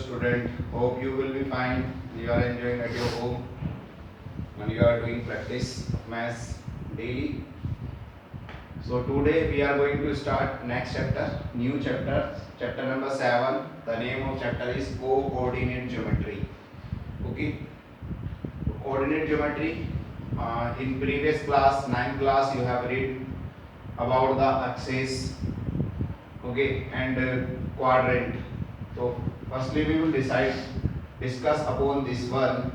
student. Hope you will be fine. You are enjoying at your home and you are doing practice maths daily. So today we are going to start next chapter, new chapter, chapter number 7. The name of chapter is coordinate geometry. Okay, coordinate geometry. In previous class, 9th class, you have read about the axis, okay, and quadrant. So firstly we will discuss upon this one,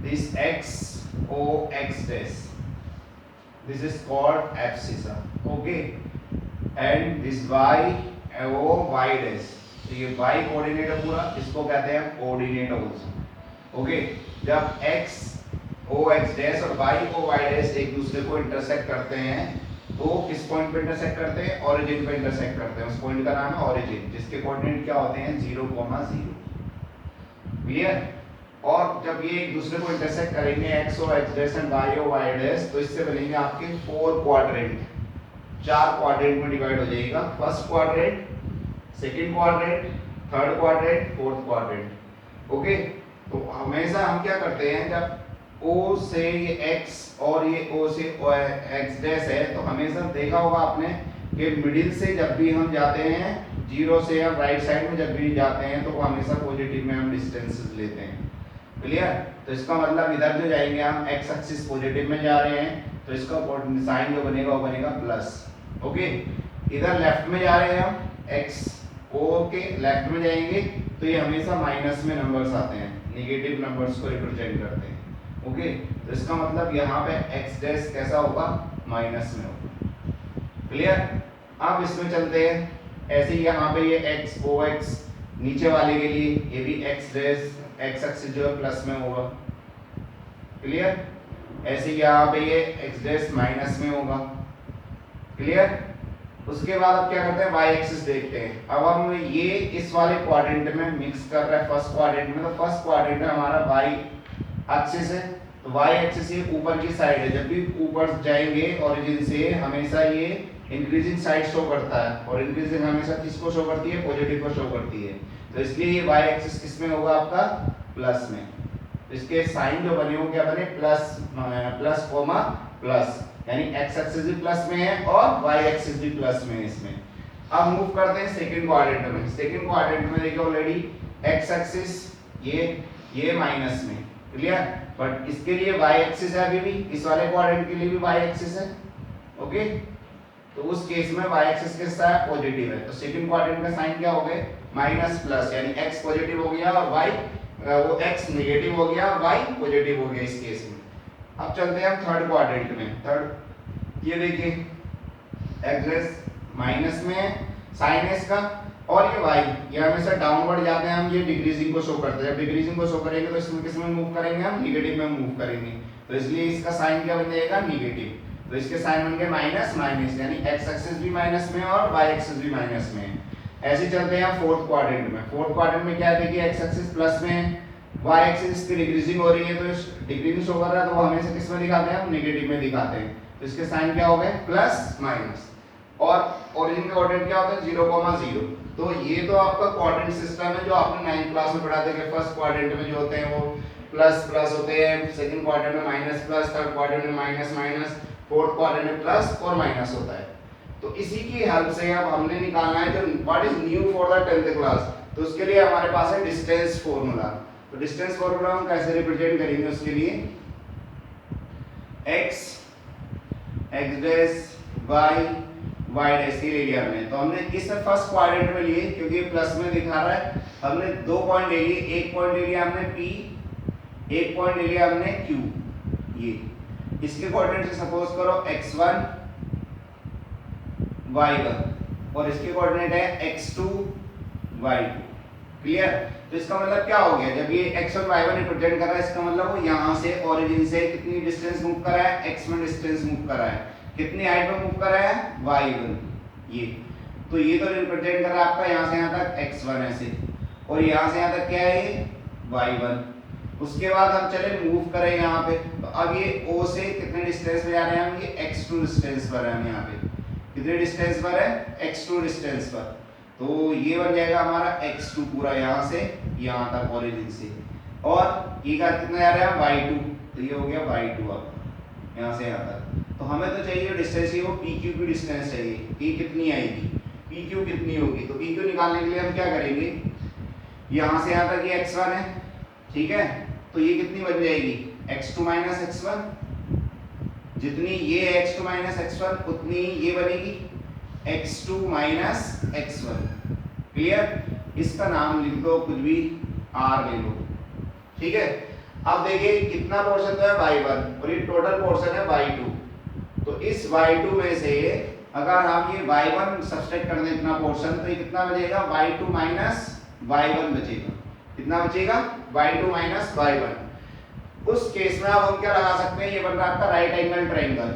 this x o x dash, this is called abscissa, okay, and this y o y dash, तो ये y coordinate है पूरा, इसको कहते हैं coordinate also, okay. जब x o x dash और y o y dash एक दूसरे को इंटरसेक्ट करते हैं तो किस पॉइंट पे इंटरसेक्ट करते हैं? ओरिजिन पे इंटरसेक्ट करते हैं। उस पॉइंट का नाम है ओरिजिन, जिसके कोऑर्डिनेट क्या होते हैं? 0, 0। क्लियर? और जब ये एक दूसरे को इंटरसेक्ट करेंगे x o x dash and y o y dash, तो इससे बनेंगे आपके 4 क्वाड्रेंट, 4 क्वाड्रेंट में डिवाइड हो जाएगा। First quadrant, second quadrant, third quadrant, fourth quadrant, okay. तो हमेशा हम क्या करते हैं, जब O से ये x और ये O से x डैश है, तो हमेशा देखा होगा आपने कि मिडिल से जब भी हम जाते हैं, 0 से या राइट साइड में जब भी जाते हैं, तो वो हमेशा पॉजिटिव में हम डिस्टेंसेस लेते हैं। क्लियर? तो इसका मतलब इधर जो जाएंगे हम, x एक्सिस पॉजिटिव में जा रहे हैं, तो इसका साइन जो बनेगा वो बनेगा प्लस, ओके। इधर लेफ्ट में जा रहे हैं हम, x O के लेफ्ट में जाएंगे, तो ये हमेशा माइनस में नंबर्स आते हैं, नेगेटिव नंबर्स को रिप्रेजेंट करते हैं, ओके। तो इसका मतलब यहाँ पे x डैश कैसा होगा? माइनस में होगा। क्लियर? अब इसमें चलते हैं। ऐसे ही यहाँ पे ये x o x नीचे वाले के लिए ये भी x डैश x एक्सिस जो है प्लस में होगा। क्लियर? ऐसे ही यहाँ पे ये x डैश माइनस में होगा। क्लियर? उसके बाद अब क्या करते हैं, y एक्सिस देखते हैं। अब हम ये इस वाले क्वाड्रेंट में मिक्स कर रहे हैं, फर्स्ट क्वाड्रेंट में। तो फर्स्ट क्वाड्रेंट में हमारा y एक्सिस है, तो y एक्सिस ये ऊपर की साइड है। जब भी ऊपर जाएंगे ओरिजिन से, हमेशा ये इंक्रीजिंग साइड शो करता है, और इंक्रीजिंग हमेशा किसको शो करती है? पॉजिटिव को शो करती है। तो इसलिए ये y एक्सिस किस में होगा आपका? प्लस में। तो इसके साइन जो बने हो क्या बने? प्लस, प्लस कोमा प्लस, यानी x एक्सिस भी प्लस में है और y एक्सिस भी प्लस में है इसमें। अब मूव करते हैं सेकंड क्वाड्रेंट में। सेकंड क्वाड्रेंट में देखिए ऑलरेडी x एक्सिस ये माइनस में, क्लियर? बट इसके लिए y एक्सिस है अभी भी, इस वाले क्वाड्रेंट के लिए भी y एक्सिस है, ओके। तो उस केस में y एक्सिस किसका है? पॉजिटिव है। तो सेकंड क्वाड्रेंट का साइन क्या हो गए? माइनस प्लस, यानी x पॉजिटिव हो गया और y वो x नेगेटिव हो गया, y पॉजिटिव हो गया इस केस में। अब चलते हैं हम थर्ड क्वाड्रेंट में। थर्ड ये देखिए x डैश माइनस में है, साइन है इसका, और ये y ये हमेशा डाउनवर्ड जाते हैं हम, ये डिक्रीजिंग को शो करते हैं। जब डिक्रीजिंग को शो करेंगे तो इसमें किस में मूव करेंगे हम? नेगेटिव में मूव करेंगे। तो इसलिए इसका साइन क्या बन जाएगा? नेगेटिव। तो इसके साइन बन गए माइनस माइनस, यानी x एक्सिस भी माइनस में और y एक्सिस भी माइनस में है। ऐसे चलते हैं फोर्थ क्वाड्रेंट में। फोर्थ क्वाड्रेंट में क्या है, देखिए x एक्सिस प्लस में है, y एक्सिस की डिक्रीजिंग हो रही है, तो डिक्रीजिंग शो कर रहा है, तो वो हमेशा किस में दिखाते हैं? हम नेगेटिव में दिखाते हैं। तो इसके साइन क्या हो गए? Plus minus. और ओरिजिन का कोऑर्डिनेट क्या होता है? 0, 0। तो ये तो आपका क्वाड्रेंट सिस्टम है जो आपने 9th क्लास में पढ़ा था कि फर्स्ट क्वाड्रेंट में जो होते हैं वो प्लस प्लस होते हैं, सेकंड क्वाड्रेंट में माइनस प्लस, थर्ड क्वाड्रेंट में माइनस माइनस, फोर्थ क्वाड्रेंट में प्लस और माइनस होता है। तो इसी की हेल्प से अब हमने निकालना है जो what is new for the 10th class. तो उसके लिए हमारे पास है डिस्टेंस फार्मूला। तो डिस्टेंस फार्मूला हम कैसे रिप्रेजेंट करेंगे? उसके लिए x डैश y डैश की ले लिया हमने। तो हमने इस फर्स्ट क्वाड्रेंट में लिए, क्योंकि प्लस में दिखा रहा है, हमने 2 पॉइंट ले लिए। एक पॉइंट ले लिया हमने P, एक पॉइंट ले लिया हमने Q। ये इसके कोऑर्डिनेट से सपोज करो x1 y1 और इसके कोऑर्डिनेट है x2 y2। क्लियर? तो इसका मतलब क्या हो गया, जब ये x1 y1 रिप्रेजेंट कर रहा है, इसका मतलब वो यहाँ से ओरिजिन से कितनी डिस्टेंस मूव कर रहा है? x1 डिस्टेंस मूव कर रहा है। कितनी हाइट पे मूव कर रहा है? y1। ये तो ये तो रिप्रेजेंट कर रहा है आपका यहाँ से यहाँ तक x1 ऐसे, और यहाँ से यहाँ तक क्या है? ये y1। उसके बाद हम चले मूव करें यहाँ पे, तो अब ये O से कितने डिस्टेंस पे जा रहे हैं हम? ये x2 डिस्टेंस पर है हम यहाँ पे। कितने डिस्टेंस पर है? x2 डिस्टेंस पर। तो ये बन जाएगा हमारा x2 पूरा यहाँ से यहाँ तक ओरिजिन से, और ये का कितना जा रहा है y2, तो ये हो गया y2 आपका यहाँ से यहाँ तक। तो हमें तो चाहिए डिस्टेंस ही वो PQ की डिस्टेंस चाहिए, ये कितनी आएगी, PQ कितनी होगी। तो PQ निकालने के लिए हम क्या करेंगे, यहाँ से यहाँ तक ये x1 है, ठीक है, तो ये कितनी बन जाएगी x2 माइनस x1, जितनी ये x2 माइनस x1 उतनी ये बनेगी x2 माइनस x1। क्लियर, इसका नाम लिख दो कुछ भी, r ले लो, ठीक है। अब देखिए कितना पोर्शन तो है y1 और ये टोटल पोर्शन है y2, तो इस y2 में से अगर हम ये y1 सब्सट्रैक्ट कर दें इतना पोर्शन, तो ये कितना बचेगा y2 माइनस y1 बचेगा, कितना बचेगा y2 माइनस y1। उस केस में अब हम क्या लगा सकते हैं, ये बन रहा है आपका राइट एंगल ट्रायंगल,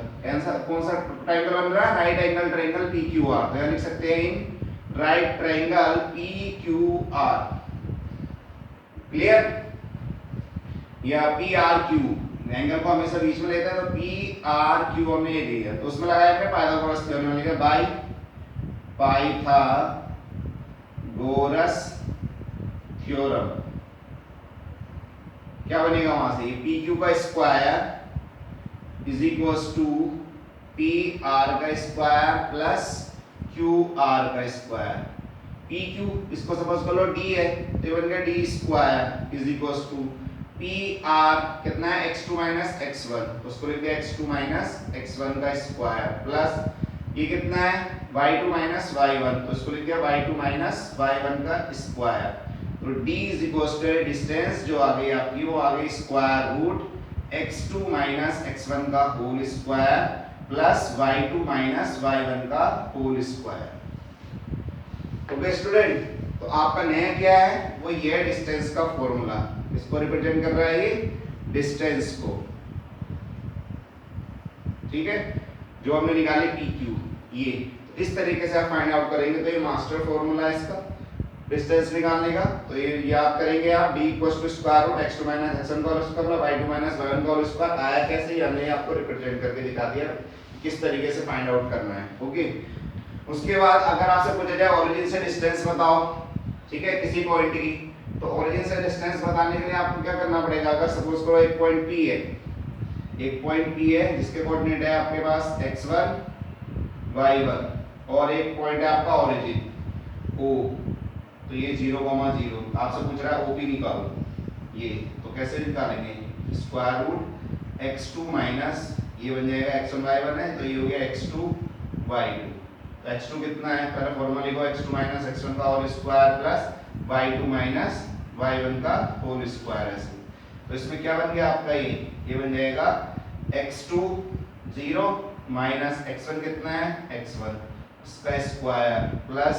कौन सा ट्रायंगल बन रहा है, राइट एंगल ट्रायंगल PQR। तो यहां लिख सकते हैं in right triangle PQR, clear, या PRQ, एंगल को हमेशा बीच में लेते हैं, तो PRQ हमने ये लिया, तो उसमें लगाया हमने पाइथागोरस थ्योरम, लिखा बाय पाइथागोरस थ्योरम। क्या बनेगा वहां से, PQ का square is equals to PR का स्क्वायर प्लस QR का स्क्वायर। PQ इसको सपोज कर लो D है, तो बन गया D square is equals to PR कितना है x2 माइनस x1, तो उसको लिख दिया x2 माइनस x1 का स्क्वायर प्लस ये कितना है y2 माइनस y1, तो उसको लिख दिया y2 माइनस y1 का स्क्वायर। तो d is equals to distance जो आ गई आपकी, वो आ गई square root x2 minus x1 का whole square plus y2 minus y1 का होल स्क्वायर। ओके स्टूडेंट, तो आपका नया क्या है, वो ये है डिस्टेंस का फॉर्मूला, इसको रिप्रेजेंट कर रहा है ये डिस्टेंस को, ठीक है, जो हमने निकाली PQ। ये इस तरीके से आप फाइंड आउट करेंगे, तो ये मास्टर फॉर्मूला है इसका डिस्टेंस निकालने का। तो ये याद करेंगे आप, d equals to square root x2 minus x1 का whole square y2 minus y1 का होल स्क्वायर। आया कैसे, हमने आपको रिप्रेजेंट करके दिखा दिया किस तरीके से फाइंड आउट करना है। ओके, उसके बाद अगर आपसे पूछा जाए ओरिजिन से डिस्टेंस बताओ, ठीक है, किसी पॉइंट की, तो ओरिजिन से डिस्टेंस बताने के लिए आपको क्या करना पड़ेगा, अगर सपोज करो एक पॉइंट P है, एक पॉइंट P है जिसके कोऑर्डिनेट है आपके पास x1 y1, और एक पॉइंट है आपका ओरिजिन O, तो ये 0, 0, आपसे पूछ रहा है OP निकालो, ये तो कैसे निकालेंगे, स्क्वायर रूट x2 माइनस ये बन जाएगा x1 y1 है, तो ये हो गया x2 y2। तो x2 कितना है, पहले फॉर्मूला लिखो, x2 माइनस x1 का whole square plus y2 minus y1 का होल स्क्वायर है। तो इसमें क्या बन गया आपका, ये बन जाएगा x2 0 माइनस x1 कितना है x1 उसका स्क्वायर प्लस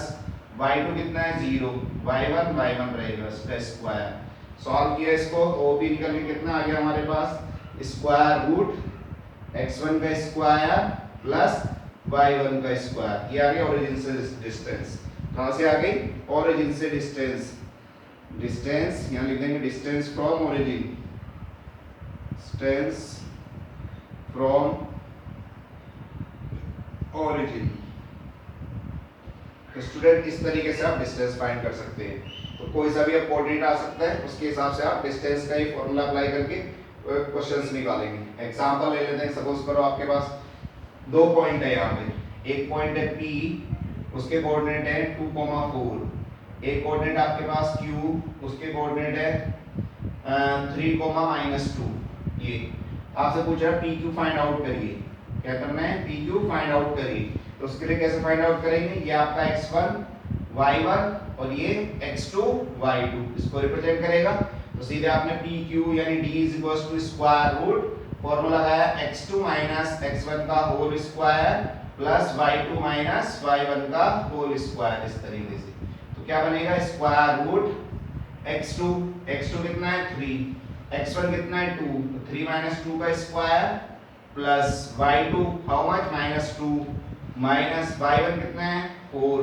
y2 कितना है 0, y1 रहेगा उसका स्क्वायर। सॉल्व किया इसको, तो OP निकल के कितना आ गया हमारे पास, स्क्वायर रूट x1 का स्क्वायर प्लस y1 का स्क्वायर। ये आ गया ओरिजिन से डिस्टेंस। कहां से आ गई, ओरिजिन से डिस्टेंस, डिस्टेंस यहां लिख देंगे distance from origin, distance from origin. तो स्टूडेंट इस तरीके से आप डिस्टेंस फाइंड कर सकते हैं। तो कोई सा भी आप कोऑर्डिनेट आ सकता है, उसके हिसाब से आप डिस्टेंस का ही फॉर्मूला अप्लाई करके क्वेश्चंस निकालेंगे। एग्जांपल ले लेते हैं, सपोज करो आपके पास दो पॉइंट है, यहाँ पे एक पॉइंट है P, उसके कोऑर्डिनेट है 2, 4, एक कोऑर्डिनेट आपके पास Q, उसके कोऑर्डिनेट है 3, -2। ये आपसे पूछ रहा है PQ फाइंड आउट करिए, क्या करना है, PQ फाइंड आउट करिए। तो उसके लिए कैसे फाइंड आउट करेंगे, ये आपका x1 y1 और ये x2 y2, इसको रिप्रेजेंट करेगा। तो सीधे आपने PQ यानी D is equals to square root, formula लगाया x2 माइनस x1 का whole square plus y2 minus y1 का होल स्क्वायर, इस तरीके से। तो क्या बनेगा, स्क्वायर रूट x2 कितना है 3, x1 कितना है 2, तो 3 - 2 का square plus y2 how much -2 minus y1 कितना है 4,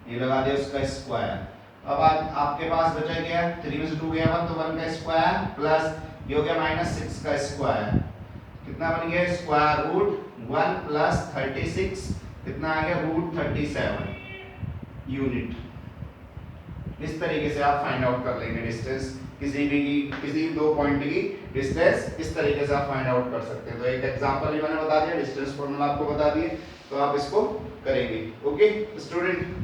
ये लगा दिया उसका स्क्वायर। अब आपके पास बचा क्या, 3 में से 2 गया 1, तो 1 का स्क्वायर प्लस ये हो गया -6 का स्क्वायर, कितना बन गया स्क्वायर रूट 1 प्लस 36, कितना आ गया √37 यूनिट। इस तरीके से आप फाइंड आउट कर लेंगे डिस्टेंस, किसी दो पॉइंट की डिस्टेंस इस तरीके से आप फाइंड आउट कर सकते हैं। तो एक एग्जांपल भी मैंने बता दिया, डिस्टेंस फॉर्मूला आपको बता दिए, तो आप इसको करेंगे। Okay student.